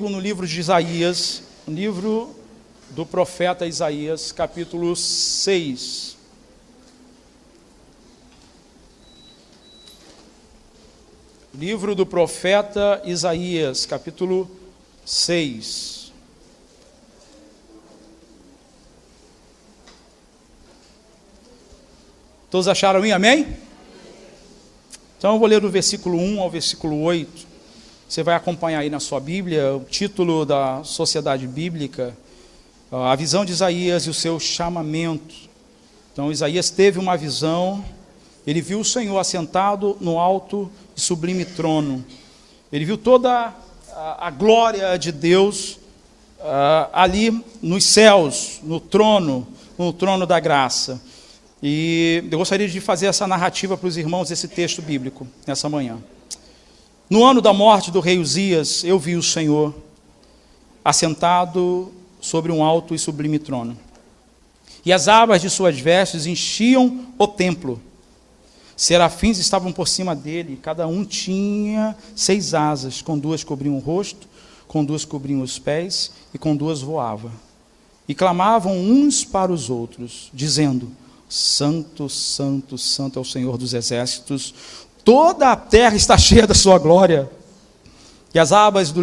No livro de Isaías, no livro do profeta Isaías, capítulo 6. Livro do profeta Isaías, capítulo 6. Todos acharam aí, amém? Então eu vou ler do versículo 1 ao versículo 8. Você vai acompanhar aí na sua Bíblia o título da Sociedade Bíblica, a visão de Isaías e o seu chamamento. Então Isaías teve uma visão, ele viu o Senhor assentado no alto e sublime trono. Ele viu toda a glória de Deus ali nos céus, no trono da graça. E eu gostaria de fazer essa narrativa para os irmãos desse texto bíblico nessa manhã. No ano da morte do rei Uzias, eu vi o Senhor assentado sobre um alto e sublime trono. E as abas de suas vestes enchiam o templo. Serafins estavam por cima dele, cada um tinha 6 asas, com 2 cobriam o rosto, com 2 cobriam os pés, e com 2 voava. E clamavam uns para os outros, dizendo: Santo, Santo, Santo é o Senhor dos exércitos, toda a terra está cheia da sua glória. E as bases do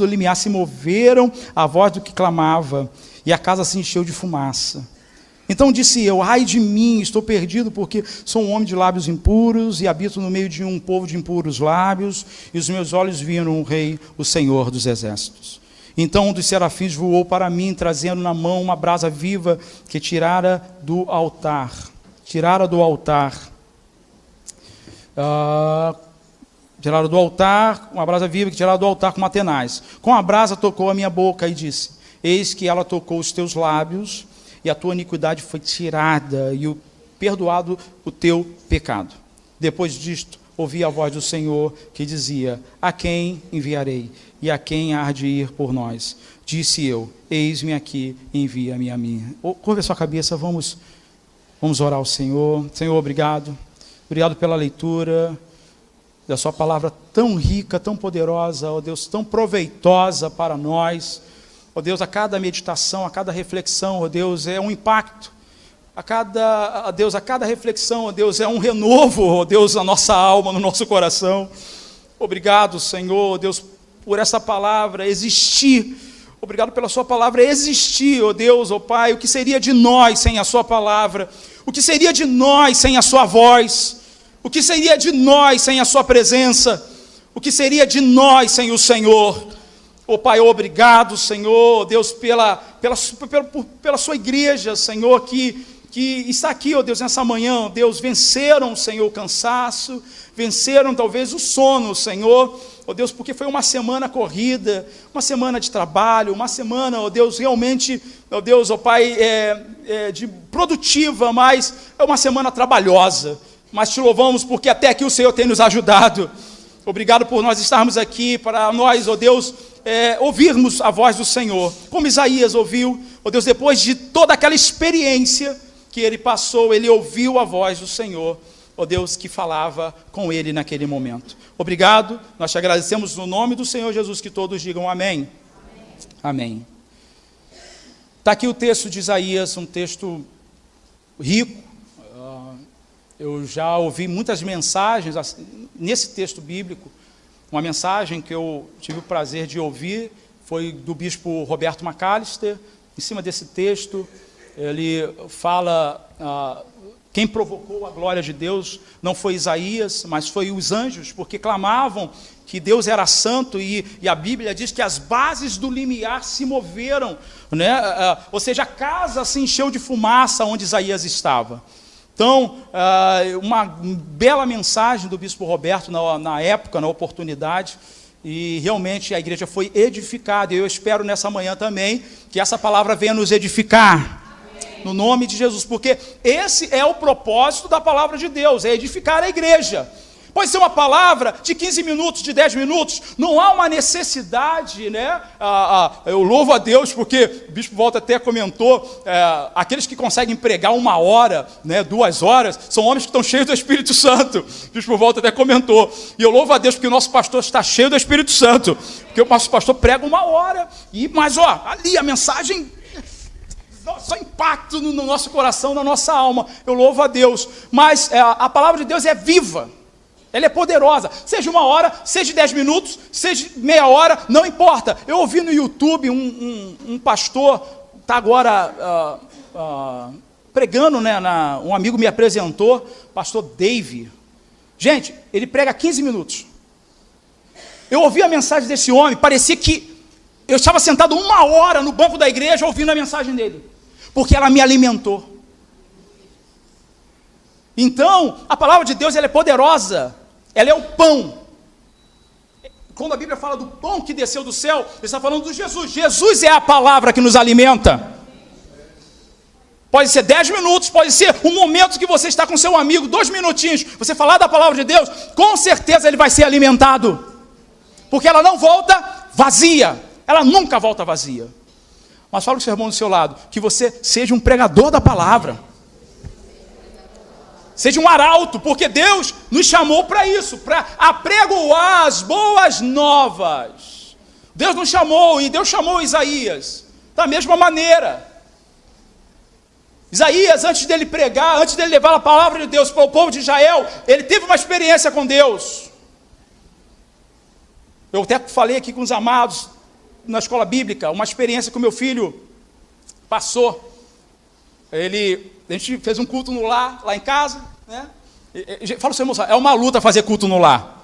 limiar se moveram à voz do que clamava, e a casa se encheu de fumaça. Então disse eu: ai de mim, estou perdido, porque sou um homem de lábios impuros, e habito no meio de um povo de impuros lábios, e os meus olhos viram o Rei, o Senhor dos exércitos. Então um dos serafins voou para mim, trazendo na mão uma brasa viva que tirara do altar. Uma brasa viva que tirara do altar com uma tenaz. Com a brasa tocou a minha boca e disse: eis que ela tocou os teus lábios, e a tua iniquidade foi tirada, e perdoado o teu pecado. Depois disto, ouvi a voz do Senhor que dizia: a quem enviarei? E a quem há de ir por nós? Disse eu: eis-me aqui, envia-me a mim. Curva a sua cabeça, vamos orar ao Senhor. Senhor, obrigado. Obrigado pela leitura da sua palavra tão rica, tão poderosa, ó Deus, tão proveitosa para nós. Ó Deus, a cada meditação, a cada reflexão, ó Deus, é um impacto. A cada reflexão, ó Deus, é um renovo, ó Deus, na nossa alma, no nosso coração. Obrigado, Senhor, ó Deus, por essa palavra existir. Obrigado pela sua palavra existir, ó Deus, ó Pai. O que seria de nós sem a sua palavra? O que seria de nós sem a sua voz? O que seria de nós sem a sua presença? O que seria de nós sem o Senhor? Ó Pai, obrigado, Senhor, Deus, pela sua igreja, Senhor, que está aqui, ó Deus, nessa manhã, ó Deus, venceram, Senhor, o cansaço, venceram talvez o sono, Senhor, ó Deus, porque foi uma semana corrida, uma semana de trabalho, uma semana, ó Deus, realmente, ó Deus, ó Pai, de produtiva, mas é uma semana trabalhosa. Mas te louvamos porque até aqui o Senhor tem nos ajudado. Obrigado por nós estarmos aqui, para nós, ó Deus, ouvirmos a voz do Senhor, como Isaías ouviu, ó Deus, depois de toda aquela experiência que ele passou, ele ouviu a voz do Senhor, ó Deus, que falava com ele naquele momento. Obrigado, nós te agradecemos no nome do Senhor Jesus, que todos digam amém. Amém. Está aqui o texto de Isaías, um texto rico. Eu já ouvi muitas mensagens nesse texto bíblico. Uma mensagem que eu tive o prazer de ouvir foi do bispo Roberto Macalister. Em cima desse texto, ele fala: quem provocou a glória de Deus não foi Isaías, mas foi os anjos, porque clamavam que Deus era santo, e a Bíblia diz que as bases do limiar se moveram, né? Ou seja, a casa se encheu de fumaça onde Isaías estava. Então, uma bela mensagem do bispo Roberto na época, na oportunidade, e realmente a igreja foi edificada. E eu espero nessa manhã também que essa palavra venha nos edificar, no nome de Jesus, porque esse é o propósito da palavra de Deus, é edificar a igreja. Pode ser uma palavra de 15 minutos, de 10 minutos. Não há uma necessidade, né? Eu louvo a Deus porque o Bispo Walter até comentou, aqueles que conseguem pregar 1 hora, né, 2 horas, são homens que estão cheios do Espírito Santo. O Bispo Walter até comentou. E eu louvo a Deus porque o nosso pastor está cheio do Espírito Santo. Porque o nosso pastor prega 1 hora. Mas ali a mensagem... só impacto no nosso coração, na nossa alma. Eu louvo a Deus. Mas a palavra de Deus é viva. Ela é poderosa. Seja 1 hora, seja 10 minutos, seja meia hora, não importa. Eu ouvi no YouTube um pastor, está agora pregando, né? Um amigo me apresentou, pastor Dave. Gente, ele prega 15 minutos. Eu ouvi a mensagem desse homem, parecia que eu estava sentado 1 hora no banco da igreja ouvindo a mensagem dele. Porque ela me alimentou. Então, a palavra de Deus ela é poderosa. Ela é o pão. Quando a Bíblia fala do pão que desceu do céu, ele está falando de Jesus. Jesus é a palavra que nos alimenta. Pode ser 10 minutos, pode ser um momento que você está com seu amigo, 2 minutinhos, você falar da palavra de Deus, com certeza ele vai ser alimentado. Porque ela não volta vazia. Ela nunca volta vazia. Mas fala com o seu irmão do seu lado, que você seja um pregador da palavra. Seja um arauto, porque Deus nos chamou para isso, para apregoar as boas novas. Deus nos chamou, e Deus chamou Isaías da mesma maneira. Isaías, antes dele pregar, antes dele levar a palavra de Deus para o povo de Israel, ele teve uma experiência com Deus. Eu até falei aqui com os amados, na escola bíblica, uma experiência que o meu filho passou. A gente fez um culto no lar, lá em casa, né? Fala assim, moça, é uma luta fazer culto no lar.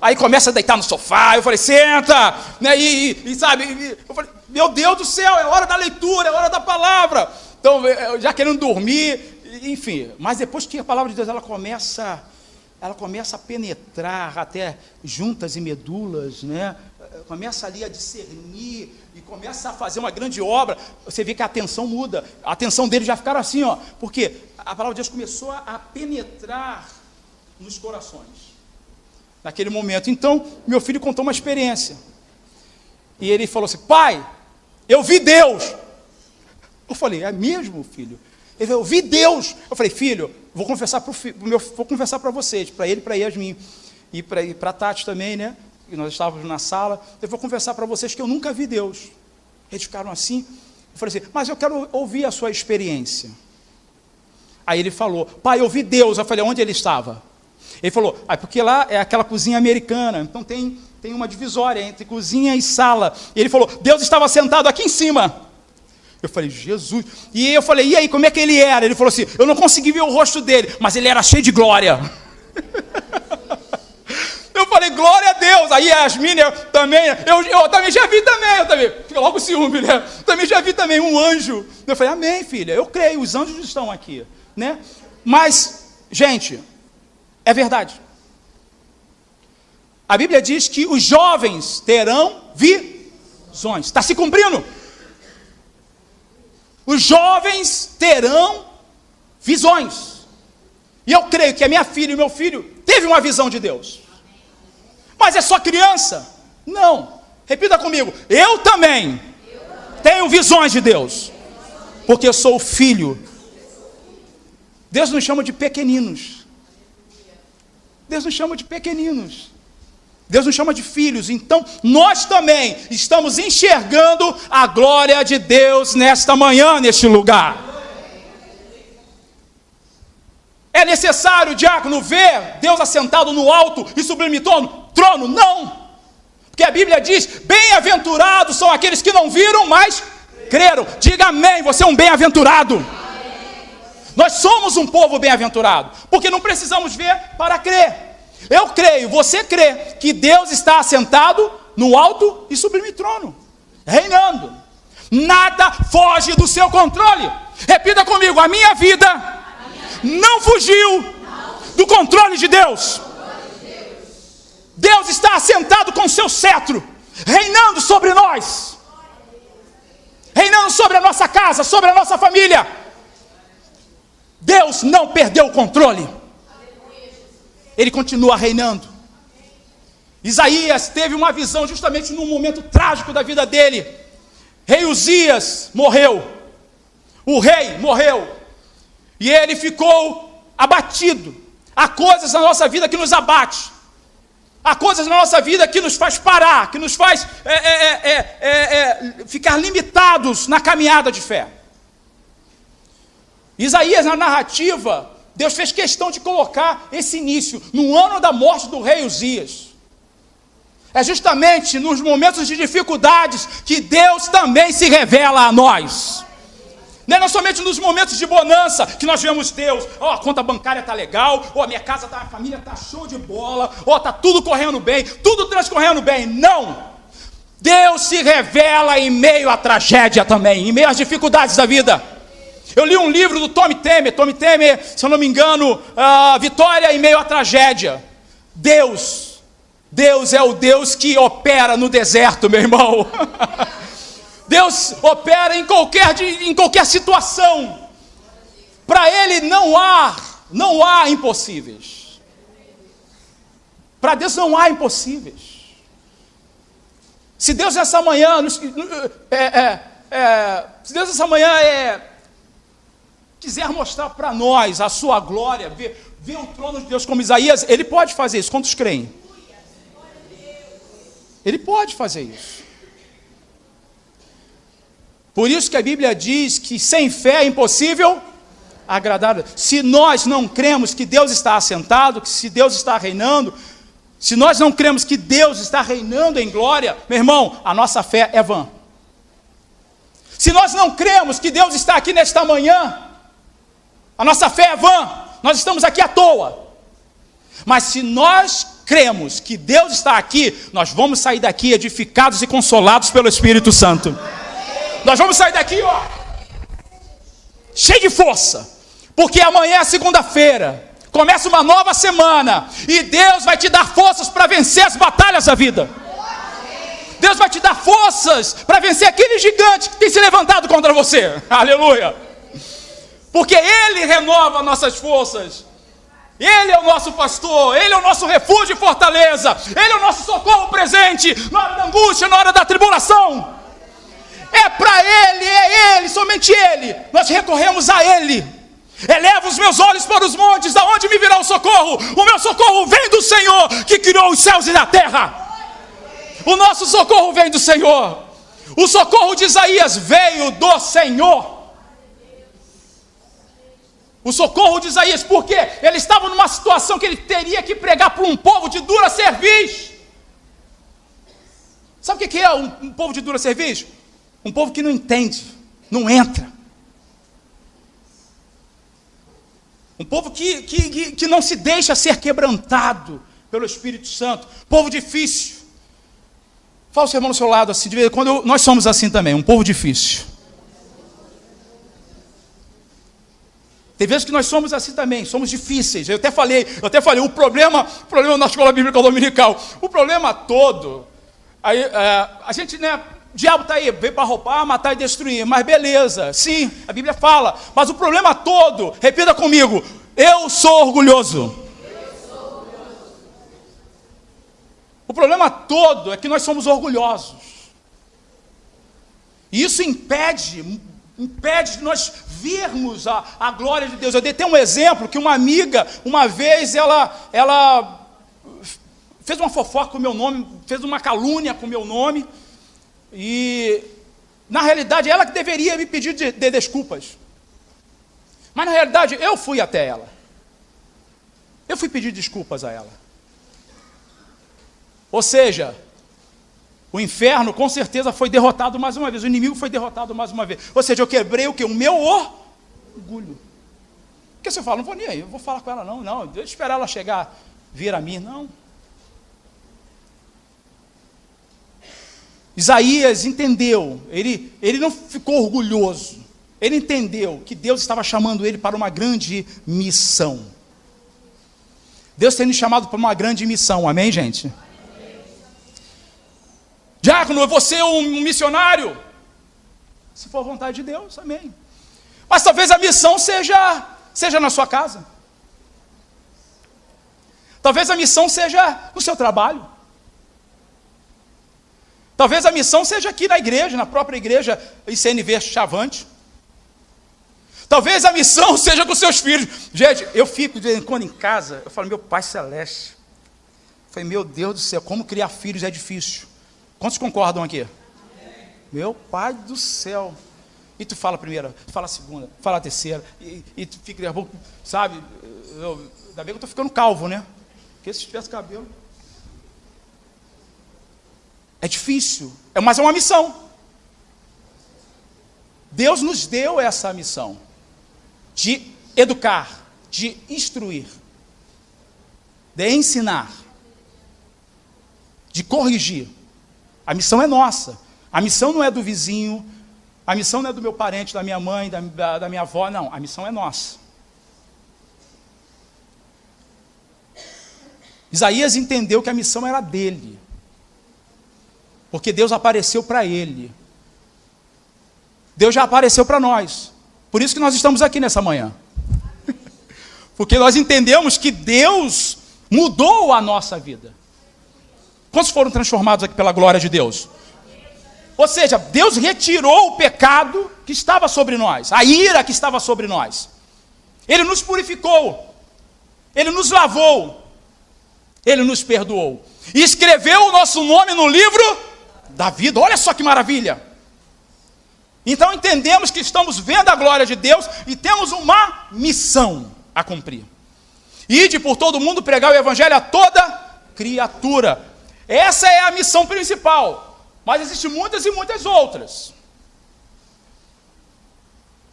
Aí começa a deitar no sofá, eu falei, senta, né? Sabe, eu falei, meu Deus do céu, é hora da leitura, é hora da palavra. Então, já querendo dormir, enfim. Mas depois que a palavra de Deus, ela começa a penetrar até juntas e medulas, né? Começa ali a discernir e começa a fazer uma grande obra. Você vê que a atenção muda. A atenção deles já ficaram assim, porque a palavra de Deus começou a penetrar nos corações naquele momento. Então, meu filho contou uma experiência. E ele falou assim, pai, eu vi Deus. Eu falei, é mesmo, filho? Ele falou, eu vi Deus. Eu falei, filho, vou confessar para vocês, para ele e para Yasmin, e para a Tati também, né? E nós estávamos na sala. Eu vou confessar para vocês que eu nunca vi Deus. Eles ficaram assim. Eu falei assim, mas eu quero ouvir a sua experiência. Aí ele falou, pai, eu vi Deus. Eu falei, onde ele estava? Ele falou, porque lá é aquela cozinha americana, então tem uma divisória entre cozinha e sala. E ele falou, Deus estava sentado aqui em cima. Eu falei, Jesus. E eu falei, e aí, como é que ele era? Ele falou assim, eu não consegui ver o rosto dele, mas ele era cheio de glória. Eu falei, glória a Deus. Aí a Yasmin também, eu também já vi também, fica logo ciúme, né? Também já vi também um anjo. Eu falei, amém, filha, eu creio, os anjos estão aqui, né? Mas, gente, é verdade. A Bíblia diz que os jovens terão visões. Está se cumprindo. Os jovens terão visões. E eu creio que a minha filha e o meu filho teve uma visão de Deus. Mas é só criança? Não. Repita comigo. Eu também tenho visões de Deus. Porque eu sou o filho. Deus nos chama de pequeninos. Deus nos chama de pequeninos. Deus nos chama de filhos. Então, nós também estamos enxergando a glória de Deus nesta manhã, neste lugar. É necessário, diácono, ver Deus assentado no alto e sublime trono? Não. Porque a Bíblia diz, bem-aventurados são aqueles que não viram, mas creram. Diga amém, você é um bem-aventurado. Nós somos um povo bem-aventurado, porque não precisamos ver para crer. Eu creio, você crê que Deus está assentado no alto e sublime trono, reinando. Nada foge do seu controle. Repita comigo, a minha vida não fugiu do controle de Deus. Deus está assentado com seu cetro, reinando sobre nós, reinando sobre a nossa casa, sobre a nossa família. Deus não perdeu o controle. Ele continua reinando. Isaías teve uma visão justamente num momento trágico da vida dele. Rei Uzias morreu. O rei morreu. E ele ficou abatido. Há coisas na nossa vida que nos abate. Há coisas na nossa vida que nos faz parar, que nos faz ficar limitados na caminhada de fé. Isaías, na narrativa, Deus fez questão de colocar esse início no ano da morte do rei Uzias. É justamente nos momentos de dificuldades que Deus também se revela a nós. Não é somente nos momentos de bonança que nós vemos Deus. A conta bancária está legal, a minha casa, a família está show de bola, está tudo correndo bem, tudo transcorrendo bem. Não! Deus se revela em meio à tragédia também, em meio às dificuldades da vida. Eu li um livro do Tommy Temer, se eu não me engano, Vitória em meio à tragédia. Deus é o Deus que opera no deserto, meu irmão. Deus opera em qualquer situação. Para Ele não há impossíveis. Para Deus não há impossíveis. Se Deus essa manhã quiser mostrar para nós a sua glória, ver o trono de Deus como Isaías, Ele pode fazer isso. Quantos creem? Ele pode fazer isso. Por isso que a Bíblia diz que sem fé é impossível agradar a Deus. Se nós não cremos que Deus está assentado, que se Deus está reinando, se nós não cremos que Deus está reinando em glória, meu irmão, a nossa fé é vã. Se nós não cremos que Deus está aqui nesta manhã, a nossa fé é vã. Nós estamos aqui à toa. Mas se nós cremos que Deus está aqui, nós vamos sair daqui edificados e consolados pelo Espírito Santo. Nós vamos sair daqui, cheio de força, porque amanhã é segunda-feira, começa uma nova semana, e Deus vai te dar forças para vencer as batalhas da vida. Deus vai te dar forças para vencer aquele gigante que tem se levantado contra você. Aleluia! Porque Ele renova nossas forças. Ele é o nosso pastor, Ele é o nosso refúgio e fortaleza, Ele é o nosso socorro presente, na hora da angústia, na hora da tribulação. É para Ele, somente Ele, nós recorremos a Ele. Eleva os meus olhos para os montes, da onde me virá o socorro? O meu socorro vem do Senhor, que criou os céus e a terra. O nosso socorro vem do Senhor. O socorro de Isaías veio do Senhor. O socorro de Isaías, porque ele estava numa situação que ele teria que pregar para um povo de dura cerviz. Sabe o que é um povo de dura cerviz? Um povo que não entende, não entra. Um povo que não se deixa ser quebrantado pelo Espírito Santo. Povo difícil. Fala o seu irmão do seu lado assim, de vez em quando nós somos assim também, um povo difícil. Tem vezes que nós somos assim também, somos difíceis. Eu até falei, o problema na escola bíblica dominical, o problema todo, a gente, o diabo está aí, veio para roubar, matar e destruir, mas beleza, sim, a Bíblia fala, mas o problema todo, repita comigo, eu sou orgulhoso. O problema todo é que nós somos orgulhosos. E isso impede de nós vermos a glória de Deus. Eu dei até um exemplo, que uma amiga, uma vez, ela fez uma fofoca com o meu nome, fez uma calúnia com o meu nome, e, na realidade, ela que deveria me pedir de desculpas. Mas, na realidade, eu fui até ela. Eu fui pedir desculpas a ela. Ou seja, o inferno com certeza foi derrotado mais uma vez, o inimigo foi derrotado mais uma vez. Ou seja, eu quebrei o quê? O meu orgulho. Porque você fala, não vou nem aí, eu vou falar com ela não, deixa eu esperar ela chegar, vir a mim, não. Isaías entendeu, ele não ficou orgulhoso, ele entendeu que Deus estava chamando ele para uma grande missão. Deus tem nos chamado para uma grande missão, amém, gente? Diácono, eu vou ser um missionário. Se for a vontade de Deus, amém. Mas talvez a missão seja na sua casa. Talvez a missão seja no seu trabalho. Talvez a missão seja aqui na igreja, na própria igreja ICNV Chavante. Talvez a missão seja com seus filhos. Gente, eu fico de vez em quando em casa, eu falo, meu Pai Celeste. Eu falei, meu Deus do céu, como criar filhos é difícil. Quantos concordam aqui? Meu Pai do céu. E tu fala a primeira, tu fala a segunda, fala a terceira, e tu fica, sabe, ainda bem que eu estou ficando calvo, né? Porque se tivesse cabelo... É difícil, mas é uma missão. Deus nos deu essa missão de educar, de instruir, de ensinar, de corrigir. A missão é nossa. A missão não é do vizinho, a missão não é do meu parente, da minha mãe, da minha avó, não. A missão é nossa. Isaías entendeu que a missão era dele. Porque Deus apareceu para ele. Deus já apareceu para nós. Por isso que nós estamos aqui nessa manhã. Porque nós entendemos que Deus mudou a nossa vida. Quantos foram transformados aqui pela glória de Deus? Ou seja, Deus retirou o pecado que estava sobre nós, a ira que estava sobre nós. Ele nos purificou. Ele nos lavou. Ele nos perdoou. E escreveu o nosso nome no livro da vida. Olha só que maravilha. Então entendemos que estamos vendo a glória de Deus e temos uma missão a cumprir. Ide por todo mundo pregar o evangelho a toda criatura. Essa é a missão principal. Mas existem muitas e muitas outras.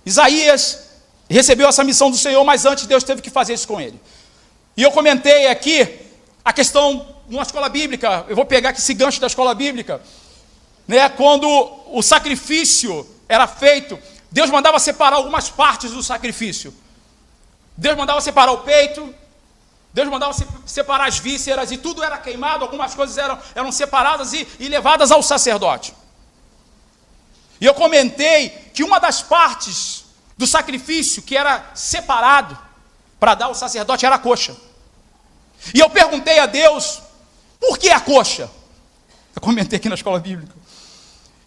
Isaías recebeu essa missão do Senhor, mas antes Deus teve que fazer isso com ele. E eu comentei aqui a questão numa escola bíblica. Eu vou pegar aqui esse gancho da escola bíblica. Né, quando o sacrifício era feito, Deus mandava separar algumas partes do sacrifício. Deus mandava separar o peito, Deus mandava separar as vísceras, e tudo era queimado, algumas coisas eram separadas e levadas ao sacerdote. E eu comentei que uma das partes do sacrifício que era separado para dar ao sacerdote era a coxa. E eu perguntei a Deus, por que a coxa? Eu comentei aqui na escola bíblica.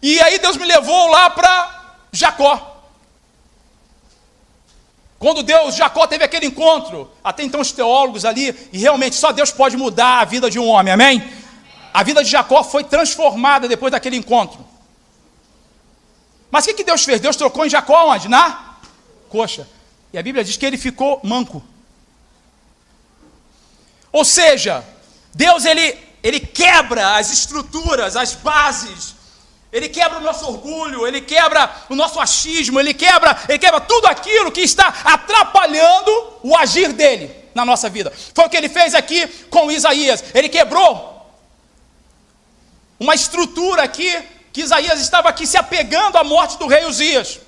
E aí Deus me levou lá para Jacó. Quando Jacó teve aquele encontro, até então os teólogos ali, e realmente só Deus pode mudar a vida de um homem, amém? A vida de Jacó foi transformada depois daquele encontro. Mas o que Deus fez? Deus trocou em Jacó onde? Na coxa. E a Bíblia diz que ele ficou manco. Ou seja, Deus ele quebra as estruturas, as bases. Ele quebra o nosso orgulho, ele quebra o nosso achismo, ele quebra tudo aquilo que está atrapalhando o agir dele na nossa vida. Foi o que ele fez aqui com Isaías. Ele quebrou uma estrutura aqui, que Isaías estava aqui se apegando à morte do rei Uzias.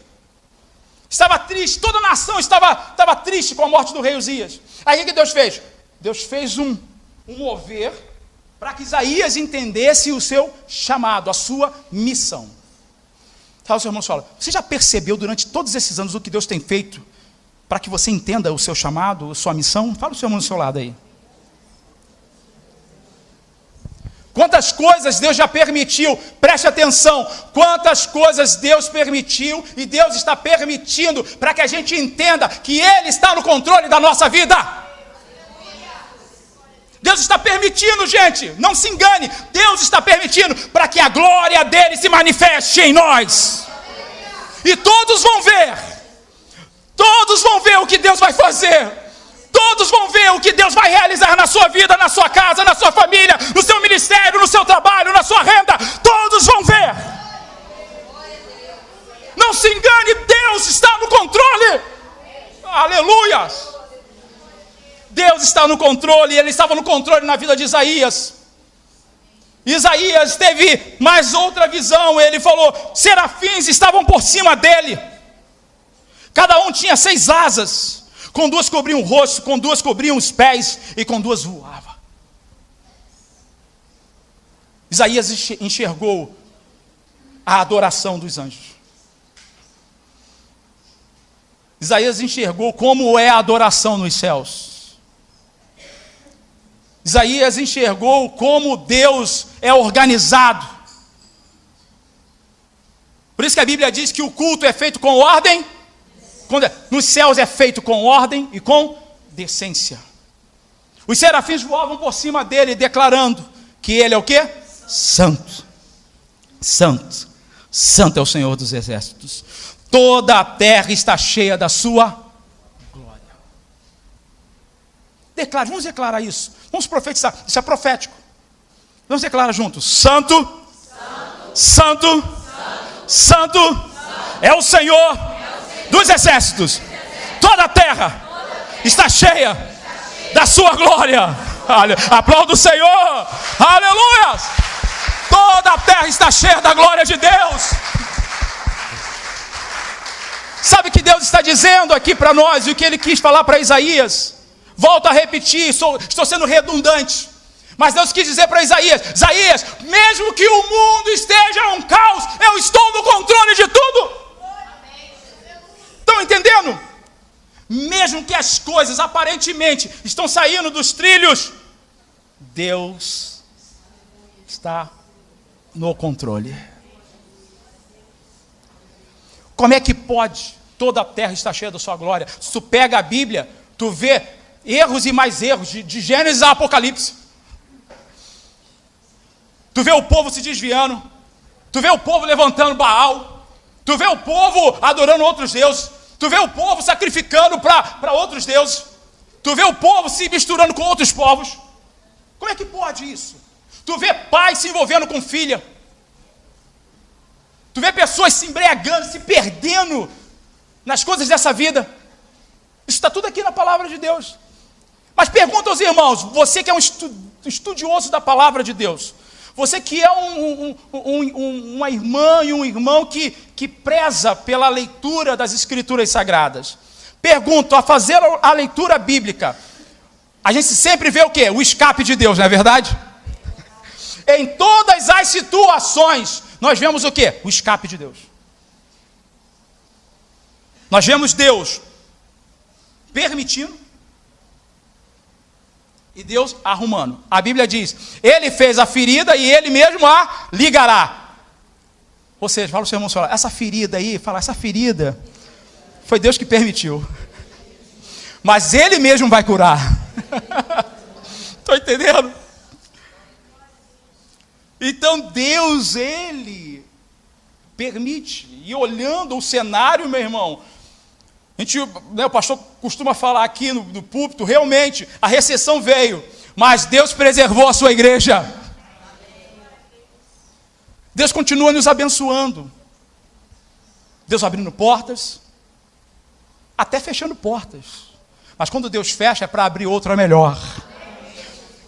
Estava triste, toda a nação estava triste com a morte do rei Uzias. Aí o que Deus fez? Deus fez um mover para que Isaías entendesse o seu chamado, a sua missão. Tá, o seu irmão fala, você já percebeu durante todos esses anos o que Deus tem feito para que você entenda o seu chamado, a sua missão? Fala o seu irmão do seu lado aí. Quantas coisas Deus já permitiu, preste atenção, quantas coisas Deus permitiu e Deus está permitindo para que a gente entenda que Ele está no controle da nossa vida. Deus está permitindo, gente, não se engane, Deus está permitindo para que a glória dele se manifeste em nós. E todos vão ver o que Deus vai fazer, todos vão ver o que Deus vai realizar na sua vida, na sua casa, na sua família, no seu ministério, no seu trabalho, na sua renda, todos vão ver. Não se engane, Deus está no controle. Aleluia. Deus está no controle, Ele estava no controle na vida de Isaías. Isaías teve mais outra visão, ele falou, serafins estavam por cima dele. Cada um tinha 6 asas, com 2 cobriam o rosto, com 2 cobriam os pés, e com 2 voava. Isaías enxergou a adoração dos anjos. Isaías enxergou como é a adoração nos céus. Isaías enxergou como Deus é organizado. Por isso que a Bíblia diz que o culto é feito com ordem. Nos céus é feito com ordem e com decência. Os serafins voavam por cima dele, declarando que ele é o quê? Santo. Santo. Santo é o Senhor dos exércitos. Toda a terra está cheia da sua glória. Declare, vamos declarar isso. Vamos profetizar. Isso é profético. Vamos declarar juntos. Santo. Santo. Santo. Santo é o Senhor dos exércitos. Toda a terra está cheia da sua glória. Aplauda o Senhor. Aleluia. Toda a terra está cheia da glória de Deus. Sabe o que Deus está dizendo aqui para nós? E o que Ele quis falar para Isaías? Volto a repetir, estou sendo redundante. Mas Deus quis dizer para Isaías: Isaías, mesmo que o mundo esteja um caos, eu estou no controle de tudo. Estão entendendo? Mesmo que as coisas aparentemente estão saindo dos trilhos, Deus está no controle. Como é que pode? Toda a terra está cheia da sua glória. Se tu pega a Bíblia, tu vê erros e mais erros, de Gênesis a Apocalipse. Tu vê o povo se desviando, tu vê o povo levantando Baal, tu vê o povo adorando outros deuses, tu vê o povo sacrificando para outros deuses, tu vê o povo se misturando com outros povos. Como é que pode isso? Tu vê pai se envolvendo com filha, tu vê pessoas se embriagando, se perdendo nas coisas dessa vida. Isso está tudo aqui na palavra de Deus. Mas pergunta aos irmãos, você que é um estudioso da palavra de Deus, você que é uma irmã e um irmão que preza pela leitura das Escrituras Sagradas, pergunto, a fazer a leitura bíblica, a gente sempre vê o quê? O escape de Deus, não é verdade? Em todas as situações, nós vemos o quê? O escape de Deus. Nós vemos Deus permitindo e Deus arrumando. A Bíblia diz, Ele fez a ferida e Ele mesmo a ligará. Ou seja, fala o seu irmão, essa ferida aí, essa ferida foi Deus que permitiu. Mas Ele mesmo vai curar. Estou entendendo? Então Deus, Ele permite. E olhando o cenário, meu irmão, o pastor costuma falar aqui no púlpito, realmente, a recessão veio, mas Deus preservou a sua igreja. Deus continua nos abençoando. Deus abrindo portas, até fechando portas. Mas quando Deus fecha, é para abrir outra melhor.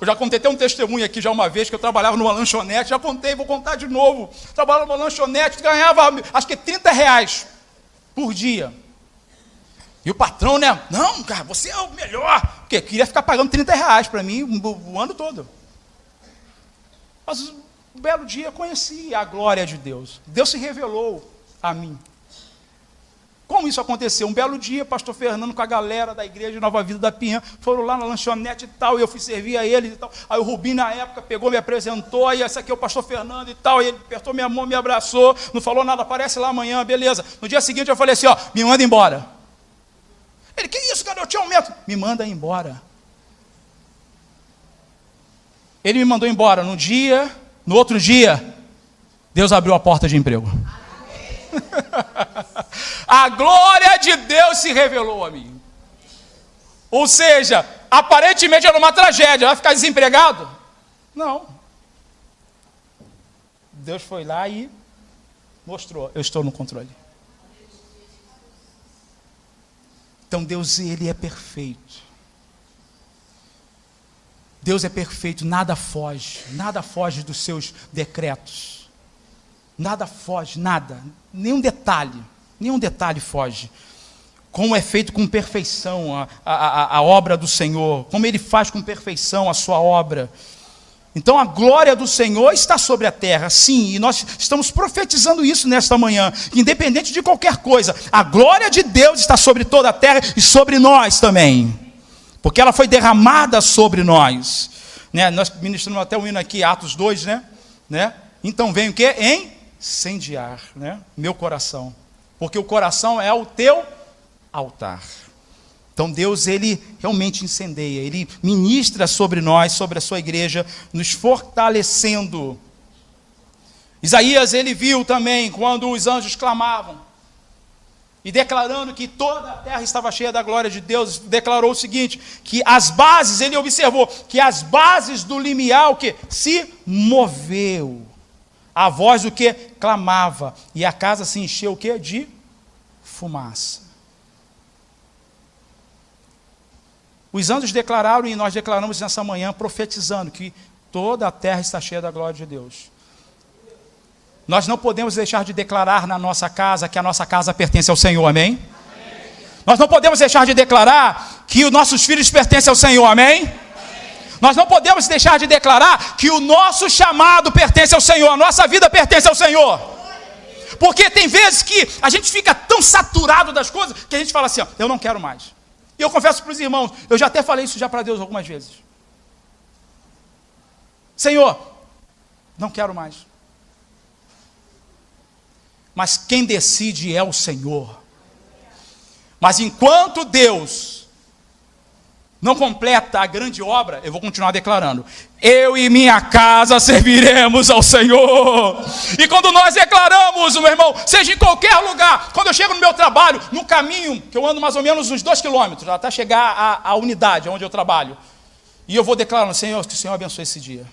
Eu já contei até um testemunho aqui já uma vez, que eu trabalhava numa lanchonete, já contei, vou contar de novo. Trabalhava numa lanchonete, ganhava, acho que R$30 por dia. E o patrão, né? Não, cara, você é o melhor. Porque queria ficar pagando R$30 para mim o ano todo. Mas um belo dia eu conheci a glória de Deus. Deus se revelou a mim. Como isso aconteceu? Um belo dia, pastor Fernando com a galera da igreja de Nova Vida da Pinhã, foram lá na lanchonete e tal, e eu fui servir a eles e tal. Aí o Rubinho, na época, pegou, me apresentou, e esse aqui é o pastor Fernando e tal, e ele apertou minha mão, me abraçou, não falou nada, aparece lá amanhã, beleza. No dia seguinte eu falei assim, me manda embora. Ele, que isso, cara, eu te aumento. Me manda embora. Ele me mandou embora no outro dia, Deus abriu a porta de emprego. A glória de Deus se revelou a mim. Ou seja, aparentemente era uma tragédia. Vai ficar desempregado? Não. Deus foi lá e mostrou, eu estou no controle. Então Deus, Ele é perfeito. Deus é perfeito, nada foge dos seus decretos. Nada foge, nada, nenhum detalhe foge. Como é feito com perfeição a obra do Senhor, como Ele faz com perfeição a sua obra. Então a glória do Senhor está sobre a terra, sim, e nós estamos profetizando isso nesta manhã, independente de qualquer coisa, a glória de Deus está sobre toda a terra e sobre nós também, porque ela foi derramada sobre nós. né? Nós ministramos até o hino aqui, Atos 2, né? Então vem o quê? Incendiar, né? Meu coração. Porque o coração é o teu altar. Então Deus, Ele realmente incendeia, Ele ministra sobre nós, sobre a sua igreja, nos fortalecendo. Isaías, ele viu também quando os anjos clamavam, e declarando que toda a terra estava cheia da glória de Deus, declarou o seguinte, que as bases, ele observou, que as bases do limiar, o que? Se moveu. A voz o que? Clamava, e a casa se encheu o que? De fumaça. Os anjos declararam, e nós declaramos nessa manhã, profetizando que toda a terra está cheia da glória de Deus. Nós não podemos deixar de declarar na nossa casa que a nossa casa pertence ao Senhor, amém? Amém. Nós não podemos deixar de declarar que os nossos filhos pertencem ao Senhor, amém? Amém. Nós não podemos deixar de declarar que o nosso chamado pertence ao Senhor, a nossa vida pertence ao Senhor. Porque tem vezes que a gente fica tão saturado das coisas que a gente fala assim, ó, eu não quero mais. E eu confesso para os irmãos, eu já até falei isso já para Deus algumas vezes. Senhor, não quero mais. Mas quem decide é o Senhor. Mas enquanto Deus não completa a grande obra, eu vou continuar declarando, eu e minha casa serviremos ao Senhor. E quando nós declaramos, meu irmão, seja em qualquer lugar, quando eu chego no meu trabalho, no caminho, que eu ando mais ou menos uns 2 quilômetros, até chegar à unidade onde eu trabalho, e eu vou declarando, Senhor, que o Senhor abençoe esse dia,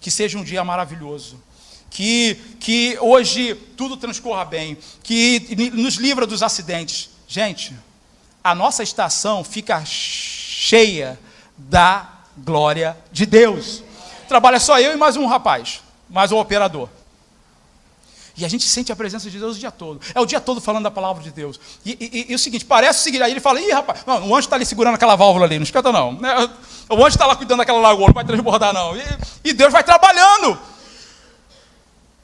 que seja um dia maravilhoso, que hoje tudo transcorra bem, que nos livra dos acidentes. Gente, a nossa estação fica cheia da glória de Deus. Trabalha só eu e mais um rapaz, mais um operador. E a gente sente a presença de Deus o dia todo. É o dia todo falando da palavra de Deus. E o seguinte, parece o seguinte, aí ele fala, ih rapaz, não, o anjo está ali segurando aquela válvula ali, não esquenta não. O anjo está lá cuidando daquela lagoa, não vai transbordar não. E Deus vai trabalhando.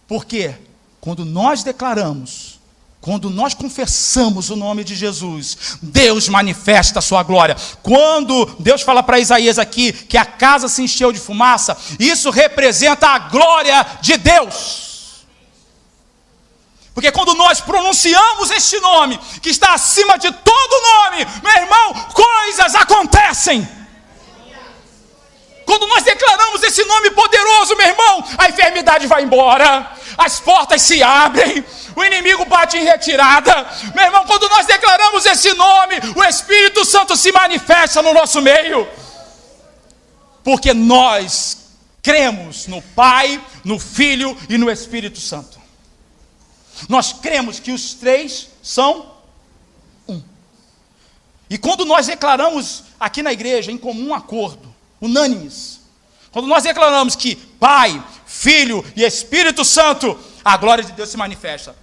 Porque quando nós declaramos, quando nós confessamos o nome de Jesus, Deus manifesta a sua glória. Quando Deus fala para Isaías aqui que a casa se encheu de fumaça, isso representa a glória de Deus. Porque quando nós pronunciamos este nome, que está acima de todo nome, meu irmão, coisas acontecem. Quando nós declaramos esse nome poderoso, meu irmão, a enfermidade vai embora, as portas se abrem, o inimigo bate em retirada. Meu irmão, quando nós declaramos esse nome, o Espírito Santo se manifesta no nosso meio. Porque nós cremos no Pai, no Filho e no Espírito Santo. Nós cremos que os três são um. E quando nós declaramos aqui na igreja, em comum acordo, unânimes, quando nós declaramos que Pai, Filho e Espírito Santo, a glória de Deus se manifesta.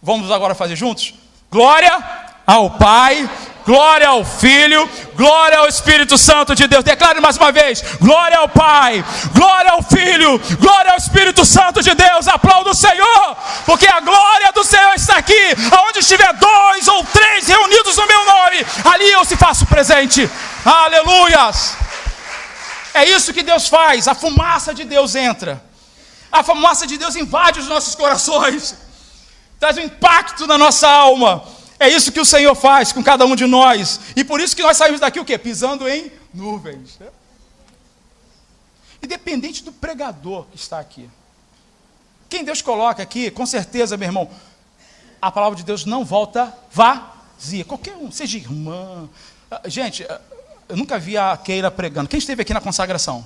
Vamos agora fazer juntos? Glória ao Pai, glória ao Filho, glória ao Espírito Santo de Deus. Declare mais uma vez, glória ao Pai, glória ao Filho, glória ao Espírito Santo de Deus. Aplauda o Senhor, porque a glória do Senhor está aqui. Aonde estiver 2 ou 3 reunidos no meu nome, ali eu se faço presente. Aleluias. É isso que Deus faz, a fumaça de Deus entra. A fumaça de Deus invade os nossos corações, traz um impacto na nossa alma. É isso que o Senhor faz com cada um de nós. E por isso que nós saímos daqui o quê? Pisando em nuvens. Independente do pregador que está aqui. Quem Deus coloca aqui, com certeza, meu irmão, a palavra de Deus não volta vazia. Qualquer um, seja irmã. Gente, eu nunca vi a Keila pregando. Quem esteve aqui na consagração?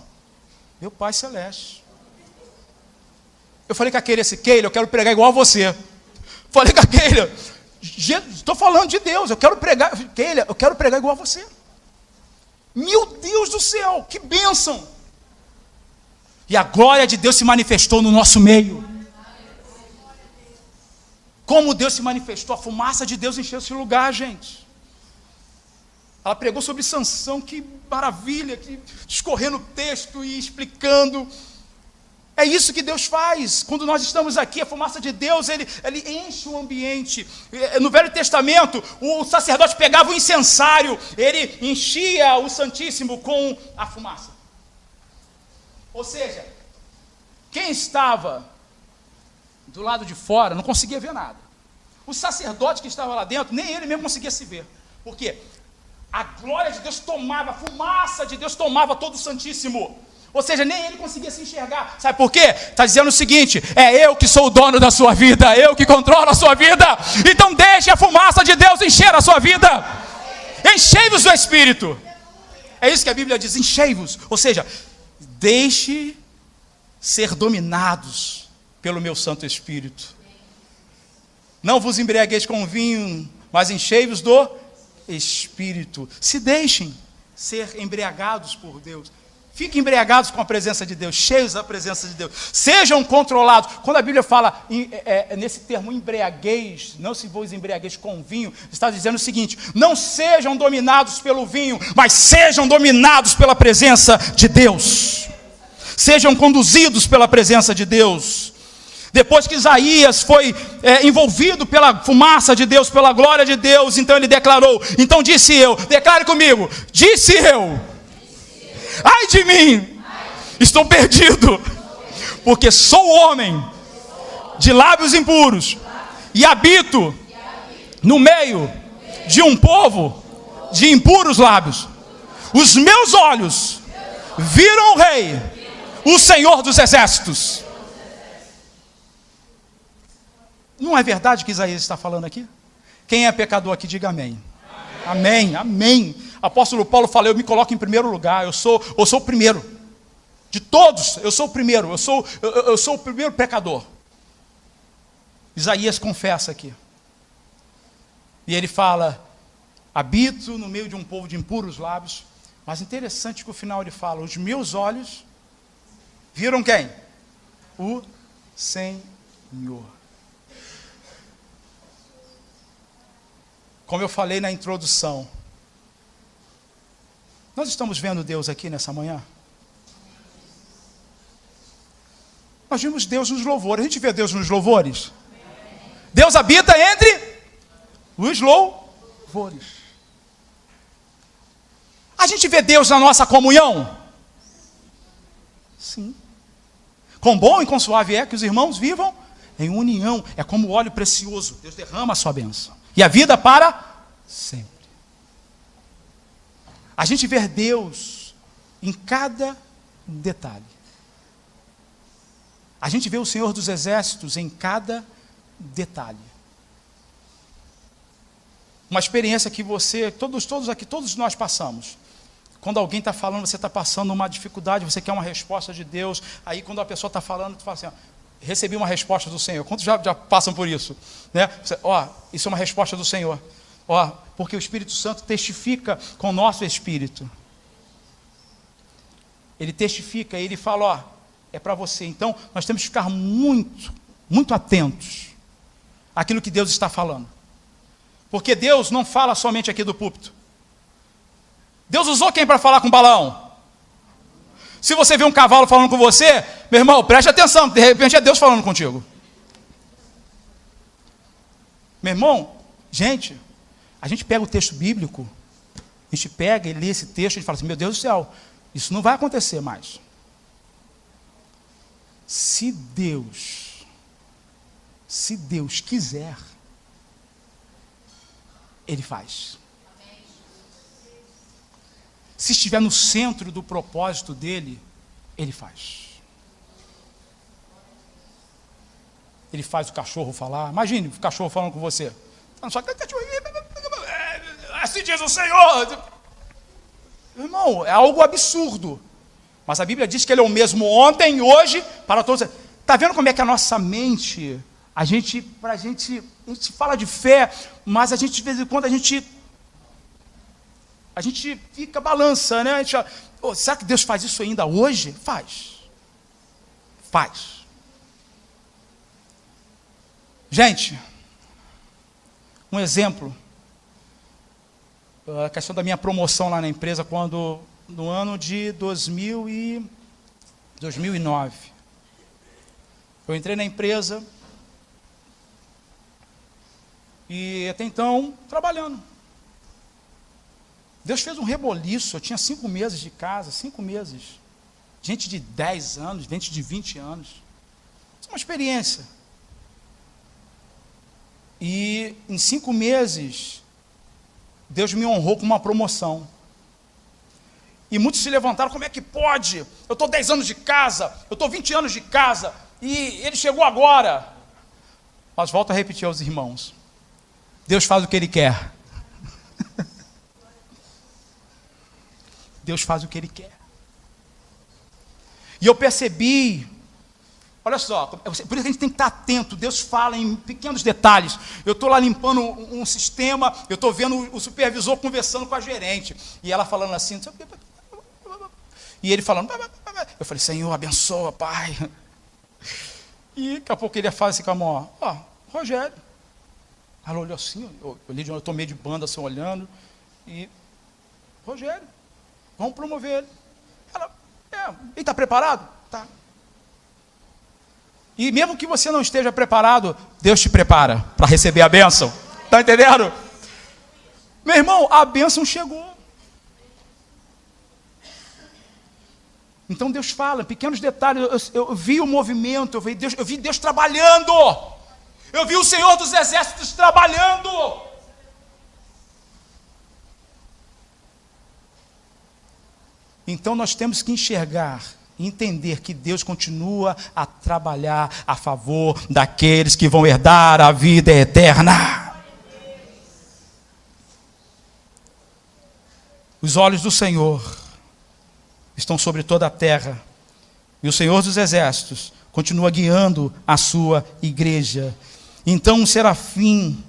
Meu Pai Celeste. Eu falei com a Keila assim, Keila, eu quero pregar igual a você. Falei com a Keila, estou falando de Deus, eu quero pregar, Keila, eu quero pregar igual a você. Meu Deus do céu, que bênção. E a glória de Deus se manifestou no nosso meio. Como Deus se manifestou, a fumaça de Deus encheu esse lugar, gente. Ela pregou sobre Sansão, que maravilha, que discorrendo o texto e explicando. É isso que Deus faz. Quando nós estamos aqui, a fumaça de Deus, ele enche o ambiente. No Velho Testamento, o sacerdote pegava o incensário, ele enchia o Santíssimo com a fumaça. Ou seja, quem estava do lado de fora não conseguia ver nada. O sacerdote que estava lá dentro, nem ele mesmo conseguia se ver. Por quê? A glória de Deus tomava, a fumaça de Deus tomava todo o Santíssimo. Ou seja, nem ele conseguia se enxergar. Sabe por quê? Está dizendo o seguinte: é eu que sou o dono da sua vida, eu que controlo a sua vida. Então deixe a fumaça de Deus encher a sua vida. Enchei-vos do Espírito. É isso que a Bíblia diz, enchei-vos. Ou seja, deixe ser dominados pelo meu Santo Espírito. Não vos embriagueis com vinho, mas enchei-vos do Espírito. Se deixem ser embriagados por Deus. Fiquem embriagados com a presença de Deus, cheios da presença de Deus. Sejam controlados. Quando a Bíblia fala nesse termo embriaguez, não se vos embriagueis com vinho, está dizendo o seguinte: não sejam dominados pelo vinho, mas sejam dominados pela presença de Deus. Sejam conduzidos pela presença de Deus. Depois que Isaías foi envolvido pela fumaça de Deus, pela glória de Deus, então ele declarou, então disse eu, declare comigo, disse eu, ai de mim, estou perdido, porque sou homem de lábios impuros e habito no meio de um povo de impuros lábios. Os meus olhos viram o Rei, o Senhor dos Exércitos. Não é verdade que Isaías está falando aqui? Quem é pecador aqui, diga amém. Amém, amém. Apóstolo Paulo fala, eu me coloco em primeiro lugar, eu sou o primeiro. De todos, eu sou o primeiro, eu sou o primeiro pecador. Isaías confessa aqui. E ele fala, habito no meio de um povo de impuros lábios. Mas interessante que o final ele fala, os meus olhos viram quem? O Senhor. Como eu falei na introdução, nós estamos vendo Deus aqui nessa manhã? Nós vimos Deus nos louvores. A gente vê Deus nos louvores? Deus habita entre os louvores. A gente vê Deus na nossa comunhão? Sim. Quão bom e quão suave é que os irmãos vivam em união. É como óleo precioso. Deus derrama a sua bênção. E a vida para sempre. A gente vê Deus em cada detalhe. A gente vê o Senhor dos Exércitos em cada detalhe. Uma experiência que você, todos aqui, todos nós passamos. Quando alguém está falando, você está passando uma dificuldade, você quer uma resposta de Deus. Aí quando a pessoa está falando, tu fala assim, ó, recebi uma resposta do Senhor. Quantos já passam por isso? Né? Isso é uma resposta do Senhor. Porque o Espírito Santo testifica com o nosso espírito. Ele testifica, ele fala, é para você. Então, nós temos que ficar muito, muito atentos àquilo que Deus está falando. Porque Deus não fala somente aqui do púlpito. Deus usou quem para falar com Balaão? Se você vê um cavalo falando com você, meu irmão, preste atenção, de repente é Deus falando contigo. Meu irmão, a gente pega o texto bíblico, a gente pega e lê esse texto e fala assim, meu Deus do céu, isso não vai acontecer mais. Se Deus quiser, Ele faz. Se estiver no centro do propósito dele, Ele faz. Ele faz o cachorro falar. Imagine o cachorro falando com você. Assim diz o Senhor. Irmão, é algo absurdo. Mas a Bíblia diz que Ele é o mesmo ontem, hoje, para todos. Está vendo como é que a nossa mente, a gente fala de fé, mas de vez em quando a gente fica balança, né? Será que Deus faz isso ainda hoje? Faz. Gente, um exemplo, a questão da minha promoção lá na empresa, quando no ano de 2009, eu entrei na empresa e até então trabalhando. Deus fez um reboliço, eu tinha 5 meses de casa, 5 meses. gente de 10 anos, gente de 20 anos. Isso é uma experiência. E em 5 meses, Deus me honrou com uma promoção. E muitos se levantaram, como é que pode? Eu estou 10 anos de casa, eu estou 20 anos de casa, e ele chegou agora. Mas volto a repetir aos irmãos, Deus faz o que Ele quer. Deus faz o que Ele quer. E eu percebi, olha só, por isso que a gente tem que estar atento, Deus fala em pequenos detalhes. Eu estou lá limpando um sistema, eu estou vendo o supervisor conversando com a gerente, e ela falando assim, e ele falando, eu falei, Senhor, abençoa, Pai. E daqui a pouco ele faz assim com a mão, ó, Rogério. Ela olhou assim, eu estou meio de banda assim, olhando, e, Rogério, vamos promover ele. Ela, ele está preparado? Tá. E mesmo que você não esteja preparado, Deus te prepara para receber a bênção. Está entendendo? Meu irmão, a bênção chegou. Então Deus fala, pequenos detalhes, eu vi o movimento, eu vi Deus trabalhando, eu vi o Senhor dos Exércitos trabalhando. Então nós temos que enxergar, entender que Deus continua a trabalhar a favor daqueles que vão herdar a vida eterna. Os olhos do Senhor estão sobre toda a terra, e o Senhor dos Exércitos continua guiando a sua igreja. Então um serafim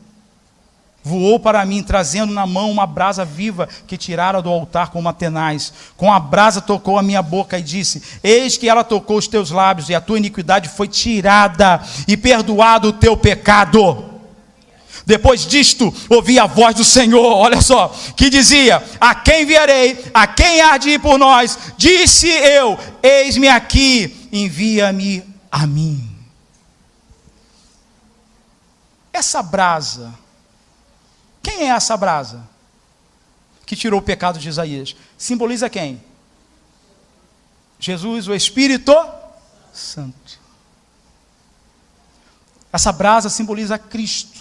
voou para mim, trazendo na mão uma brasa viva que tirara do altar com uma tenaz. Com a brasa tocou a minha boca e disse, eis que ela tocou os teus lábios, e a tua iniquidade foi tirada, e perdoado o teu pecado. Depois disto, ouvi a voz do Senhor, olha só, que dizia, a quem enviarei, a quem há de ir por nós? Disse eu, eis-me aqui, envia-me a mim. Essa brasa, quem é essa brasa que tirou o pecado de Isaías? Simboliza quem? Jesus, o Espírito Santo. Essa brasa simboliza Cristo.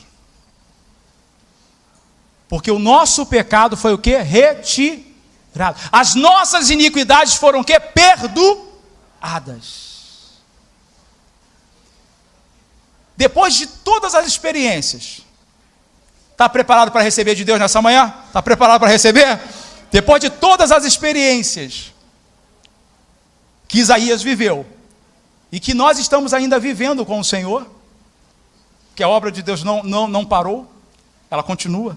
Porque o nosso pecado foi o quê? Retirado. As nossas iniquidades foram o quê? Perdoadas. Depois de todas as experiências, está preparado para receber de Deus nessa manhã? Está preparado para receber? Depois de todas as experiências que Isaías viveu, e que nós estamos ainda vivendo com o Senhor, que a obra de Deus não parou, ela continua.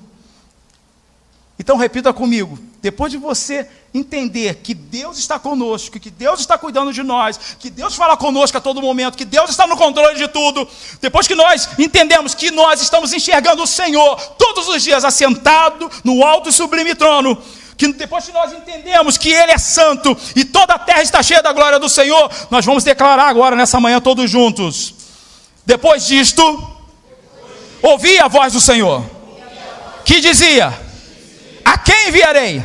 Então repita comigo, depois de você entender que Deus está conosco, que Deus está cuidando de nós, que Deus fala conosco a todo momento, que Deus está no controle de tudo, depois que nós entendemos que nós estamos enxergando o Senhor todos os dias assentado no alto e sublime trono, que depois que nós entendemos que Ele é santo e toda a terra está cheia da glória do Senhor, nós vamos declarar agora nessa manhã todos juntos. Depois disto, ouvi a voz do Senhor, que dizia, a quem enviarei?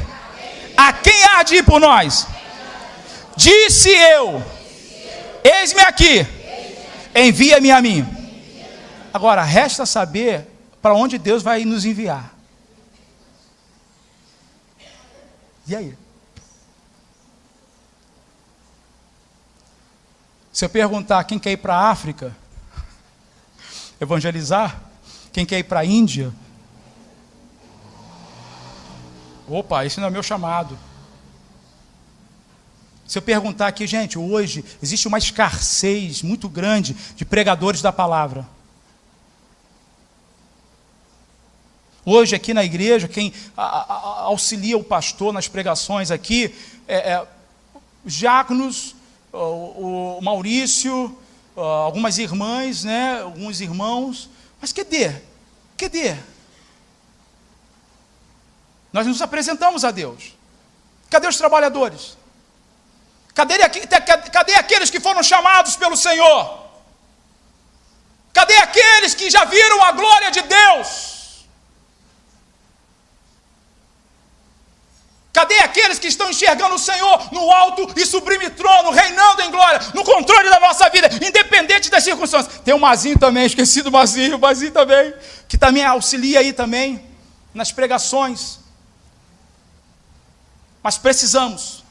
A quem há de ir por nós? Disse eu, eis-me aqui, envia-me a mim. Agora, resta saber para onde Deus vai nos enviar. E aí? Se eu perguntar quem quer ir para a África, evangelizar, quem quer ir para a Índia, opa, esse não é meu chamado. Se eu perguntar aqui, gente, hoje existe uma escassez muito grande de pregadores da palavra. Hoje aqui na igreja, quem auxilia o pastor nas pregações aqui, os diáconos, o Maurício, algumas irmãs, né, alguns irmãos, mas cadê? Nós nos apresentamos a Deus. Cadê os trabalhadores? Cadê aqueles que foram chamados pelo Senhor? Cadê aqueles que já viram a glória de Deus? Cadê aqueles aqueles que estão enxergando o Senhor no alto e sublime trono, reinando em glória, no controle da nossa vida, independente das circunstâncias. Tem o Mazinho também, esqueci do Mazinho, o Mazinho também, que também auxilia aí também, nas pregações. Mas precisamos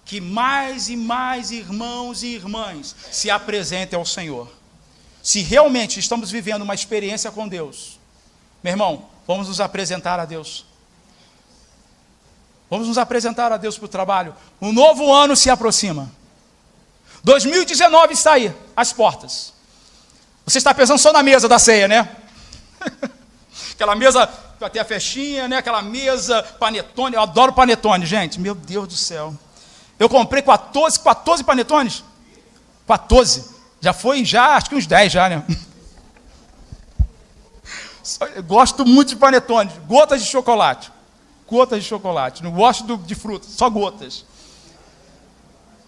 que mais e mais irmãos e irmãs se apresentem ao Senhor. Se realmente estamos vivendo uma experiência com Deus, meu irmão, vamos nos apresentar a Deus. Vamos nos apresentar a Deus para o trabalho. Um novo ano se aproxima. 2019 está aí, às portas. Você está pensando só na mesa da ceia, né? Aquela mesa para ter a festinha, né? Aquela mesa panetone. Eu adoro panetone, gente. Meu Deus do céu. Eu comprei 14 panetones. 14. Já foi, acho que uns 10 já, né? Eu gosto muito de panetone. Gotas de chocolate. Gotas de chocolate. Não gosto de fruta, só gotas.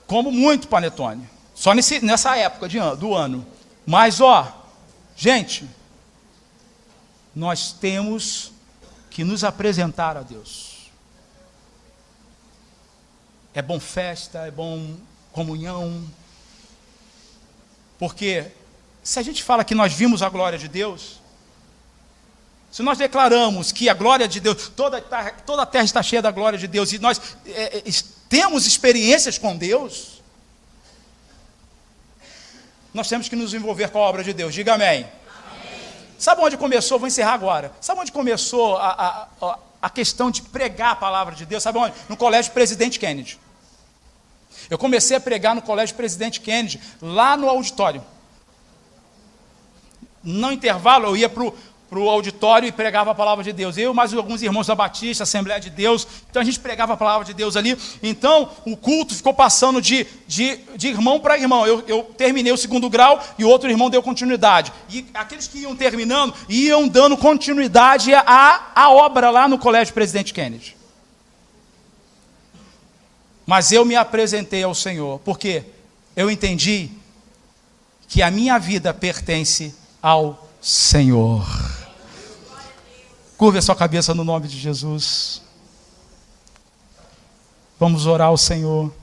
Como muito panetone. Só nessa época do ano. Mas, gente, nós temos que nos apresentar a Deus. É bom festa, é bom comunhão. Porque se a gente fala que nós vimos a glória de Deus, se nós declaramos que a glória de Deus, toda a terra está cheia da glória de Deus, e nós temos experiências com Deus, nós temos que nos envolver com a obra de Deus. Diga amém. Sabe onde começou? Vou encerrar agora. Sabe onde começou a questão de pregar a palavra de Deus? Sabe onde? No Colégio Presidente Kennedy. Eu comecei a pregar no Colégio Presidente Kennedy, lá no auditório. No intervalo, eu ia para o auditório e pregava a palavra de Deus. Eu, mais alguns irmãos da Batista, Assembleia de Deus. Então, a gente pregava a palavra de Deus ali. Então, o culto ficou passando de irmão para irmão. Eu terminei o 2º grau e o outro irmão deu continuidade. E aqueles que iam terminando, iam dando continuidade à obra lá no Colégio Presidente Kennedy. Mas eu me apresentei ao Senhor, porque eu entendi que a minha vida pertence ao Senhor. Curve a sua cabeça no nome de Jesus. Vamos orar ao Senhor.